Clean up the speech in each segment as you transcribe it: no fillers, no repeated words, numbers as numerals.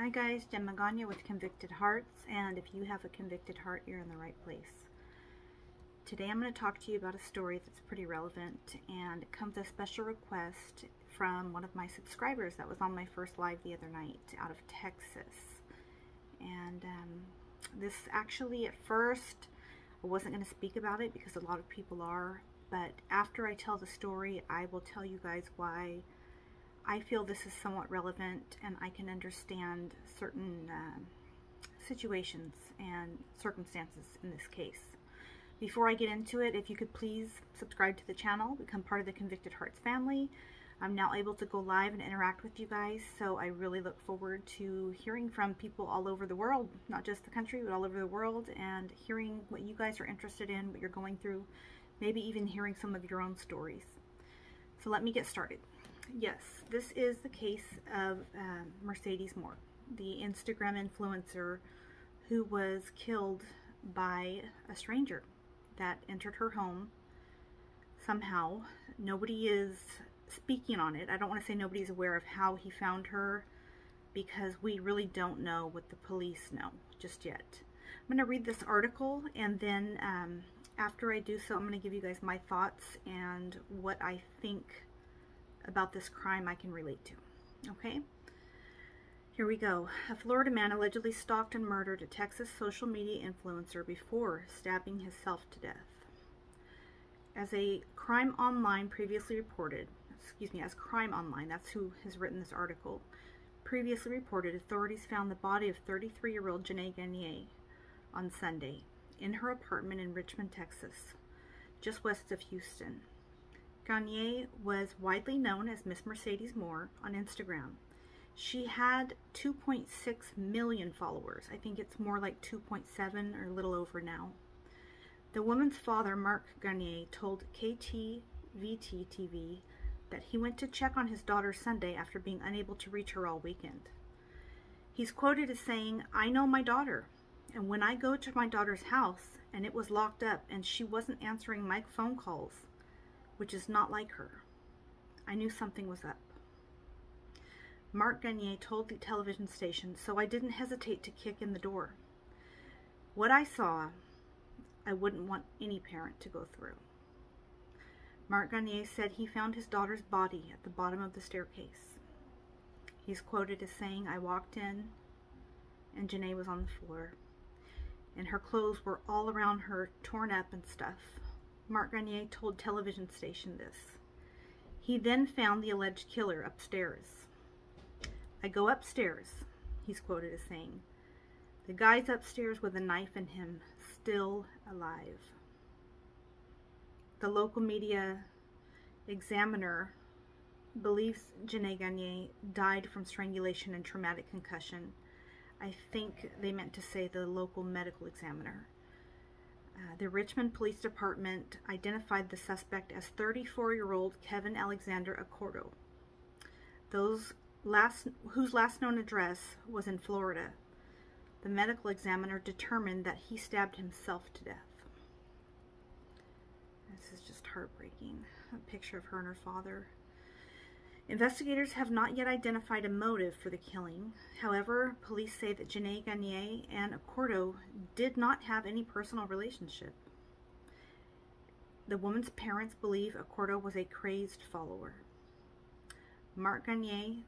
Hi guys, Jen Magana with Convicted Hearts, and if you have a convicted heart, you're in the right place. Today I'm going to talk to you about a story that's pretty relevant, and it comes as a special request from one of my subscribers that was on my first live the other night out of Texas. And this actually, at first, I wasn't going to speak about it because a lot of people are, but after I tell the story, I will tell you guys why I feel this is somewhat relevant and I can understand certain situations and circumstances in this case. Before I get into it, if you could please subscribe to the channel, become part of the Convicted Hearts family. I'm now able to go live and interact with you guys, so I really look forward to hearing from people all over the world, not just the country, but all over the world, and hearing what you guys are interested in, what you're going through, maybe even hearing some of your own stories. So let me get started. Yes, this is the case of Mercedes Morr, the Instagram influencer who was killed by a stranger that entered her home somehow. Nobody is speaking on it. I don't want to say nobody's aware of how he found her because we really don't know what the police know just yet. I'm going to read this article, and then after I do so, I'm going to give you guys my thoughts and what I think about this crime I can relate to. Okay? Here we go. A Florida man allegedly stalked and murdered a Texas social media influencer before stabbing himself to death. As Crime Online previously reported, as Crime Online, that's who has written this article, previously reported, authorities found the body of 33-year-old Janae Gagnier on Sunday in her apartment in Richmond, Texas, just west of Houston. Gagnier was widely known as Miss Mercedes Morr on Instagram. She had 2.6 million followers. I think it's more like 2.7 or a little over now. The woman's father, Mark Gagnier, told KTVT TV that he went to check on his daughter Sunday after being unable to reach her all weekend. He's quoted as saying, "I know my daughter, and when I go to my daughter's house and it was locked up and she wasn't answering my phone calls, which is not like her, I knew something was up." Mark Gagnier told the television station, "So I didn't hesitate to kick in the door. What I saw, I wouldn't want any parent to go through." Mark Gagnier said he found his daughter's body at the bottom of the staircase. He's quoted as saying, "I walked in and Janae was on the floor and her clothes were all around her, torn up and stuff." Mark Gagnier told television station this. He then found the alleged killer upstairs. "I go upstairs," he's quoted as saying. "The guy's upstairs with a knife in him, still alive." The local media Examiner believes Janae Gagnier died from strangulation and traumatic concussion. I think they meant to say the local medical examiner. The Richmond Police Department identified the suspect as 34-year-old Kevin Alexander Accordo, whose last known address was in Florida. The medical examiner determined that he stabbed himself to death. This is just heartbreaking. A picture of her and her father. Investigators have not yet identified a motive for the killing. However, police say that Janae Gagnier and Accordo did not have any personal relationship. The woman's parents believe Accordo was a crazed follower. Mark Gagnier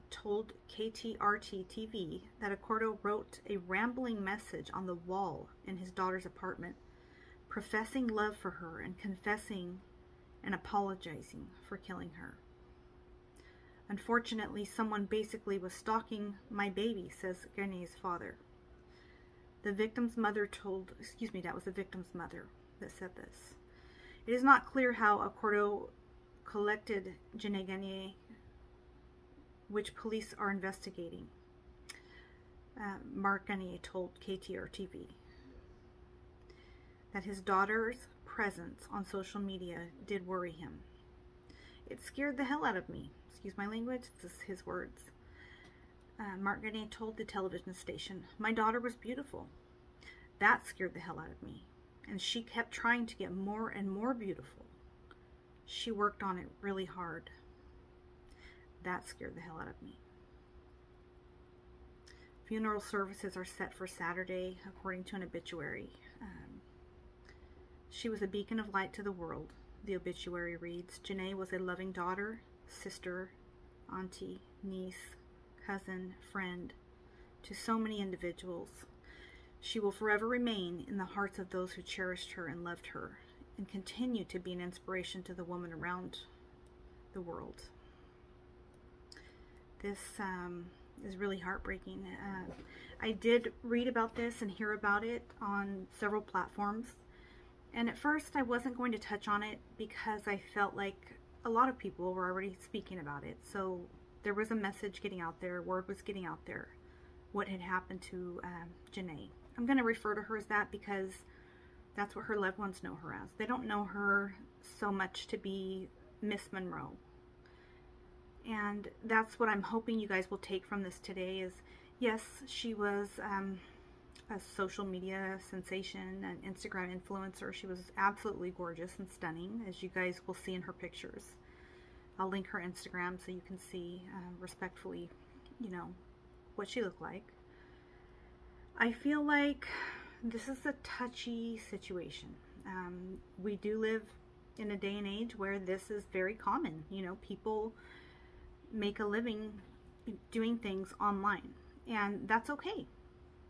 told KTRT TV that Accordo wrote a rambling message on the wall in his daughter's apartment, professing love for her and confessing and apologizing for killing her. "Unfortunately, someone basically was stalking my baby," says Gagnier's father. The victim's mother told, that was the victim's mother that said this. It is not clear how Accordo collected Janae Gagnier, which police are investigating, Mark Gagnier told KTR TV. That his daughter's presence on social media did worry him. "It scared the hell out of me." Excuse my language, this is his words. Mark Gagnier told the television station, "My daughter was beautiful. That scared the hell out of me. And she kept trying to get more and more beautiful. She worked on it really hard. That scared the hell out of me." Funeral services are set for Saturday, according to an obituary. She was a beacon of light to the world. The obituary reads, Janae was a loving daughter, sister, auntie, niece, cousin, friend to so many individuals. She will forever remain in the hearts of those who cherished her and loved her, and continue to be an inspiration to the women around the world. This is really heartbreaking. I did read about this and hear about it on several platforms, and at first I wasn't going to touch on it because I felt like a lot of people were already speaking about it. So there was a message getting out there, word was getting out there, what had happened to Janae. I'm going to refer to her as that because that's what her loved ones know her as. They don't know her so much to be Miss Monroe. And that's what I'm hoping you guys will take from this today is, yes, she was a social media sensation, an Instagram influencer. She was absolutely gorgeous and stunning, as you guys will see in her pictures. I'll link her Instagram so you can see respectfully, you know, what she looked like. I feel like this is a touchy situation. We do live in a day and age where this is very common. You know, people make a living doing things online, and that's okay.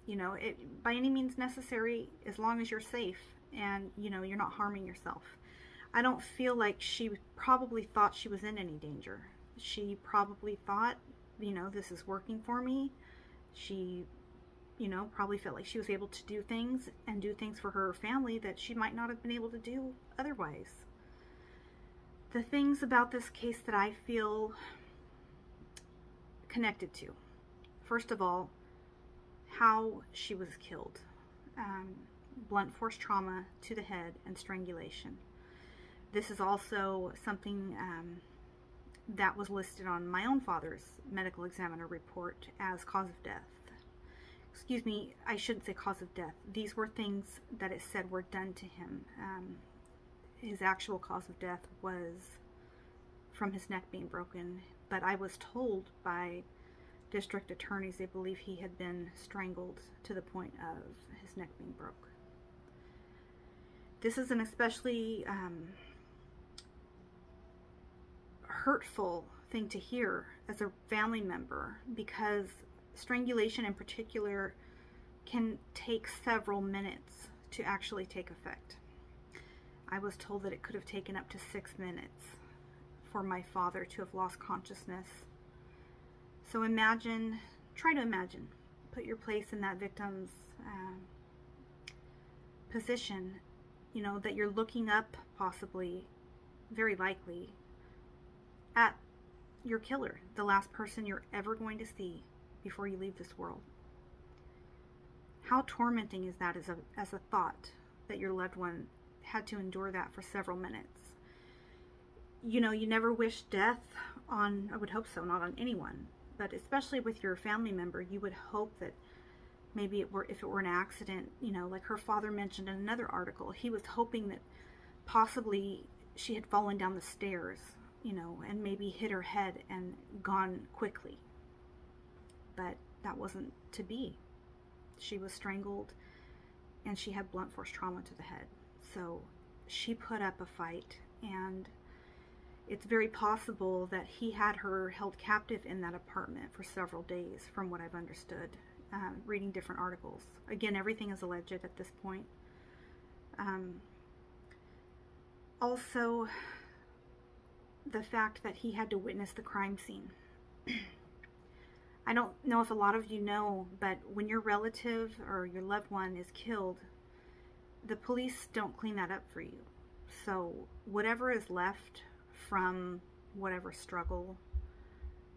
You know, it by any means necessary, as long as you're safe and, you know, you're not harming yourself. I don't feel like she probably thought she was in any danger. She probably thought, you know, this is working for me. She, you know, probably felt like she was able to do things and do things for her family that she might not have been able to do otherwise. The things about this case that I feel connected to, first of all, how she was killed. Blunt force trauma to the head and strangulation. This is also something that was listed on my own father's medical examiner report as cause of death. Excuse me, I shouldn't say cause of death. These were things that it said were done to him. His actual cause of death was from his neck being broken, but I was told by district attorneys they believe he had been strangled to the point of his neck being broke. This is an especially hurtful thing to hear as a family member, because strangulation in particular can take several minutes to actually take effect. I was told that it could have taken up to 6 minutes for my father to have lost consciousness. So imagine, try to imagine, put your place in that victim's position, you know, that you're looking up, possibly, very likely, at your killer, the last person you're ever going to see before you leave this world. How tormenting is that as a thought that your loved one had to endure that for several minutes? You know, you never wish death on, I would hope so, not on anyone, but especially with your family member, you would hope that maybe if it were an accident, you know, like her father mentioned in another article, he was hoping that possibly she had fallen down the stairs, you know, and maybe hit her head and gone quickly. But that wasn't to be. She was strangled and she had blunt force trauma to the head. So she put up a fight, and it's very possible that he had her held captive in that apartment for several days, from what I've understood, reading different articles. Again, everything is alleged at this point. Also, the fact that he had to witness the crime scene. I don't know if a lot of you know, but when your relative or your loved one is killed, the police don't clean that up for you. So whatever is left from whatever struggle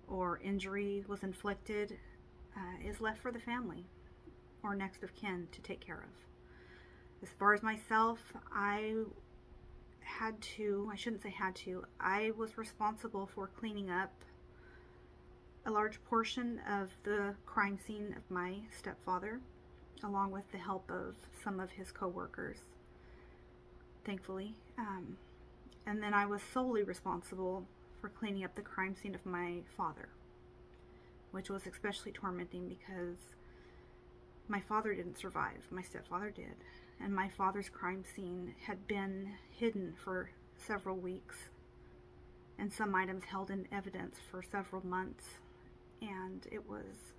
or injury was inflicted is left for the family or next of kin to take care of. As far as myself, I was responsible for cleaning up a large portion of the crime scene of my stepfather, along with the help of some of his co-workers, thankfully. And then I was solely responsible for cleaning up the crime scene of my father, which was especially tormenting because My father didn't survive. My stepfather did. And my father's crime scene had been hidden for several weeks, and some items held in evidence for several months. And it was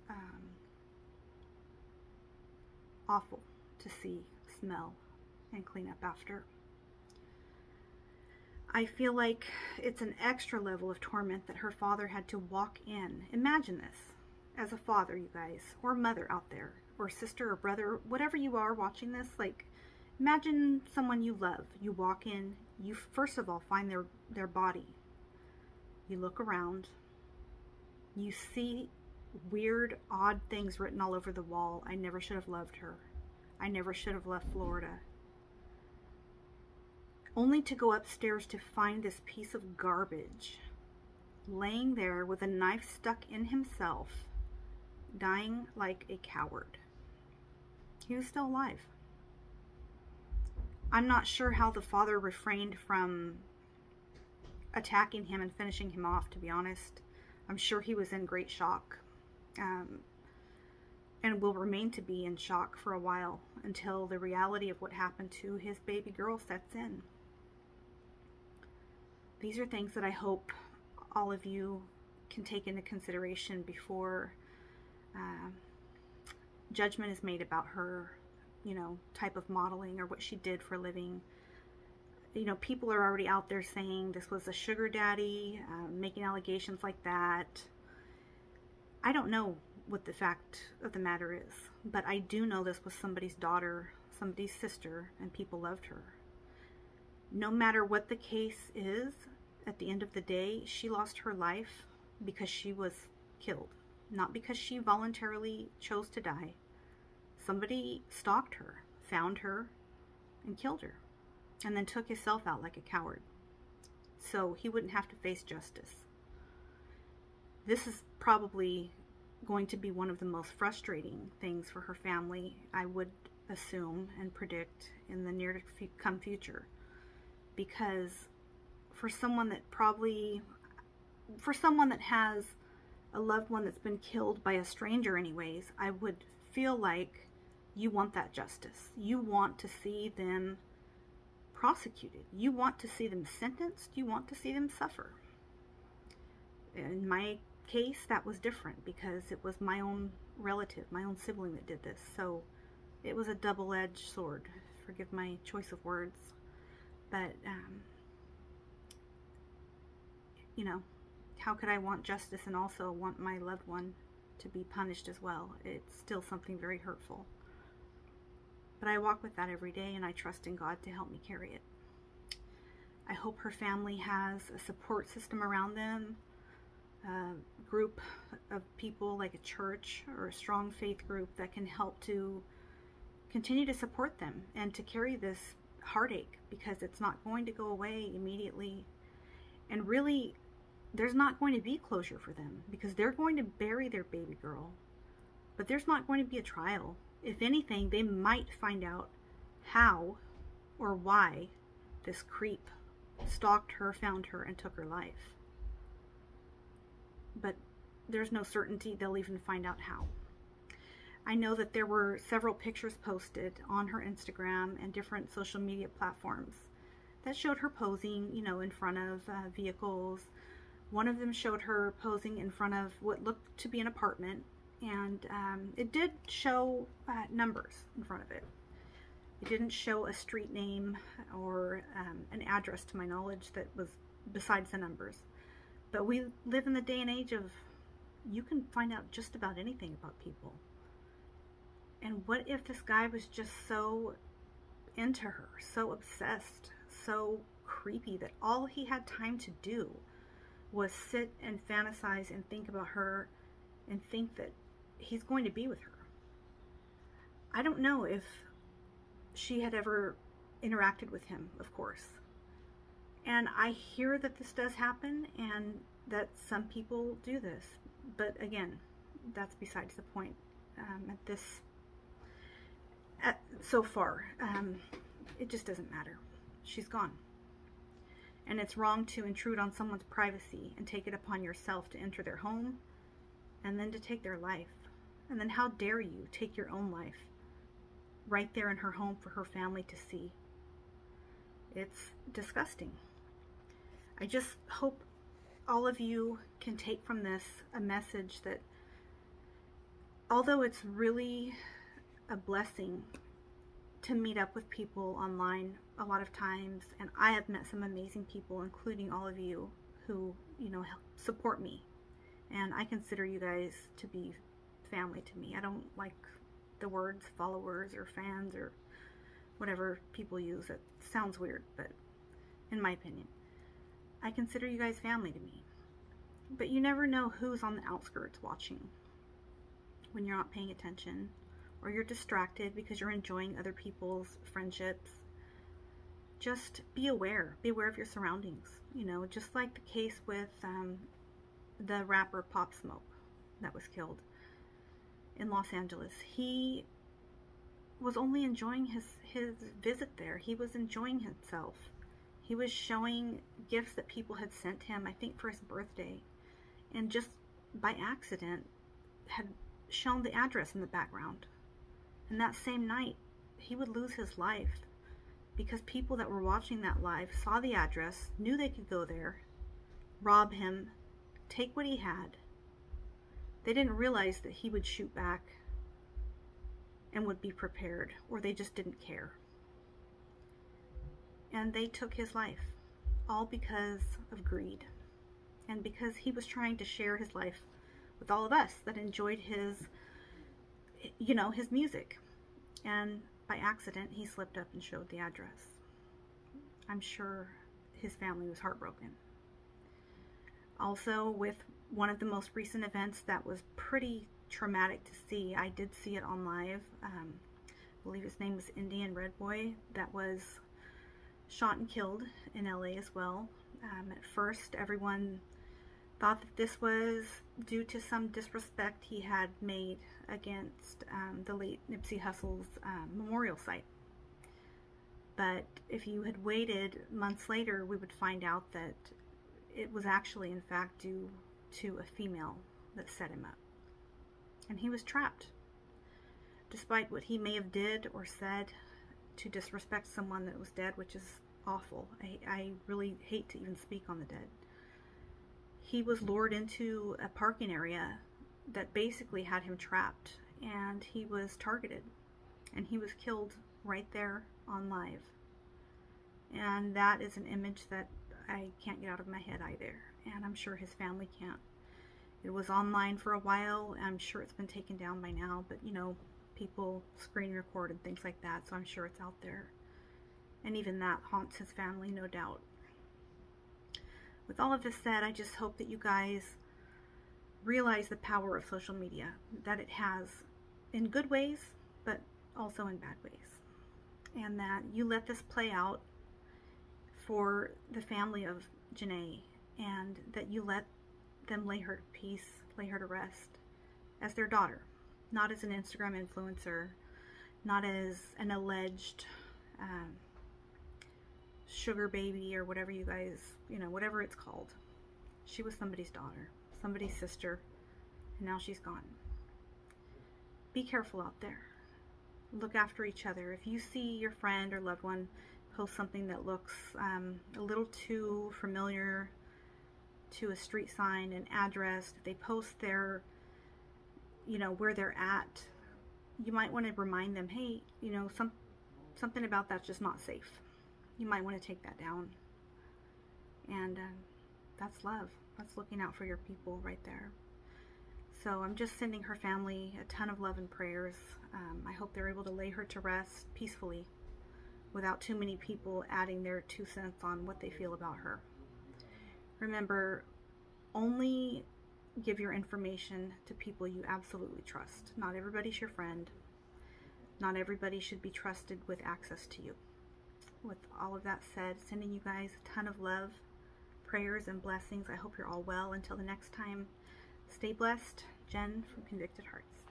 awful to see, smell, and clean up after. I feel like it's an extra level of torment that her father had to walk in. Imagine this as a father, you guys, or mother out there, or sister or brother, whatever you are watching this. Like, imagine someone you love. You walk in, you first of all find their body. You look around, you see weird, odd things written all over the wall. I never should have loved her. I never should have left Florida. Only to go upstairs to find this piece of garbage laying there with a knife stuck in himself, dying like a coward. He was still alive. I'm not sure how the father refrained from attacking him and finishing him off, to be honest. I'm sure he was in great shock, and will remain to be in shock for a while until the reality of what happened to his baby girl sets in. These are things that I hope all of you can take into consideration before judgment is made about her, you know, type of modeling or what she did for a living. You know, people are already out there saying this was a sugar daddy, making allegations like that. I don't know what the fact of the matter is, but I do know this was somebody's daughter, somebody's sister, and people loved her. No matter what the case is, at the end of the day, she lost her life because she was killed, not because she voluntarily chose to die. Somebody stalked her, found her, and killed her, and then took himself out like a coward, so he wouldn't have to face justice. This is probably going to be one of the most frustrating things for her family, I would assume and predict, in the near to come future, because for someone that has a loved one that's been killed by a stranger anyways, I would feel like you want that justice. You want to see them prosecuted. You want to see them sentenced. You want to see them suffer. In my case, that was different because it was my own relative, my own sibling that did this. So it was a double-edged sword. Forgive my choice of words. But, you know, how could I want justice and also want my loved one to be punished as well? It's still something very hurtful. But I walk with that every day, and I trust in God to help me carry it. I hope her family has a support system around them, a group of people like a church or a strong faith group that can help to continue to support them and to carry this heartache, because it's not going to go away immediately. And really, there's not going to be closure for them because they're going to bury their baby girl, but there's not going to be a trial. If anything, they might find out how or why this creep stalked her, found her, and took her life. But there's no certainty they'll even find out how. I know that there were several pictures posted on her Instagram and different social media platforms that showed her posing, you know, in front of vehicles. One of them showed her posing in front of what looked to be an apartment, and it did show numbers in front of it. It didn't show a street name or an address, to my knowledge, that was besides the numbers. But we live in the day and age of you can find out just about anything about people. And what if this guy was just so into her, so obsessed, so creepy that all he had time to do was sit and fantasize and think about her and think that he's going to be with her? I don't know if she had ever interacted with him, of course. And I hear that this does happen and that some people do this. But again, that's besides the point so far. It just doesn't matter. She's gone. And it's wrong to intrude on someone's privacy and take it upon yourself to enter their home and then to take their life. And then how dare you take your own life right there in her home for her family to see? It's disgusting. I just hope all of you can take from this a message that although it's really a blessing to meet up with people online a lot of times, and I have met some amazing people, including all of you who, you know, help support me, and I consider you guys to be family to me. I don't like the words followers or fans or whatever people use. It sounds weird, but in my opinion, I consider you guys family to me. But you never know who's on the outskirts watching when you're not paying attention, or you're distracted because you're enjoying other people's friendships. Just be aware. Be aware of your surroundings. You know, just like the case with the rapper Pop Smoke that was killed in Los Angeles. He was only enjoying his visit there. He was enjoying himself. He was showing gifts that people had sent him, I think for his birthday, and just by accident had shown the address in the background. And that same night, he would lose his life because people that were watching that live saw the address, knew they could go there, rob him, take what he had. They didn't realize that he would shoot back and would be prepared, or they just didn't care. And they took his life, all because of greed, and because he was trying to share his life with all of us that enjoyed his, you know, his music. And by accident, he slipped up and showed the address. I'm sure his family was heartbroken. Also, with one of the most recent events that was pretty traumatic to see, I did see it on live. I believe his name was Indian Red Boy, that was shot and killed in LA as well. At first, everyone thought that this was due to some disrespect he had made against the late Nipsey Hussle's memorial site. But if you had waited months later, we would find out that it was actually, in fact, due to a female that set him up. And he was trapped. Despite what he may have did or said to disrespect someone that was dead, which is awful. I really hate to even speak on the dead. He was lured into a parking area that basically had him trapped, and he was targeted, and he was killed right there on live. And that is an image that I can't get out of my head either, and I'm sure his family can't. It was online for a while. I'm sure it's been taken down by now, but you know, people screen record and things like that, so I'm sure it's out there. And even that haunts his family, no doubt. With all of this said, I just hope that you guys realize the power of social media, that it has in good ways, but also in bad ways. And that you let this play out for the family of Janae, and that you let them lay her to peace, lay her to rest as their daughter, not as an Instagram influencer, not as an alleged sugar baby or whatever you guys, you know, whatever it's called. She was somebody's daughter, somebody's sister, and now she's gone. Be careful out there. Look after each other. If you see your friend or loved one post something that looks a little too familiar to a street sign, an address, if they post their, you know, where they're at, you might want to remind them, hey, you know, something about that's just not safe. You might want to take that down. And that's love. That's looking out for your people right there. So I'm just sending her family a ton of love and prayers. I hope they're able to lay her to rest peacefully without too many people adding their 2 cents on what they feel about her. Remember, only give your information to people you absolutely trust. Not everybody's your friend. Not everybody should be trusted with access to you. With all of that said, sending you guys a ton of love, prayers, and blessings. I hope you're all well. Until the next time, stay blessed. Jen from Convicted Hearts.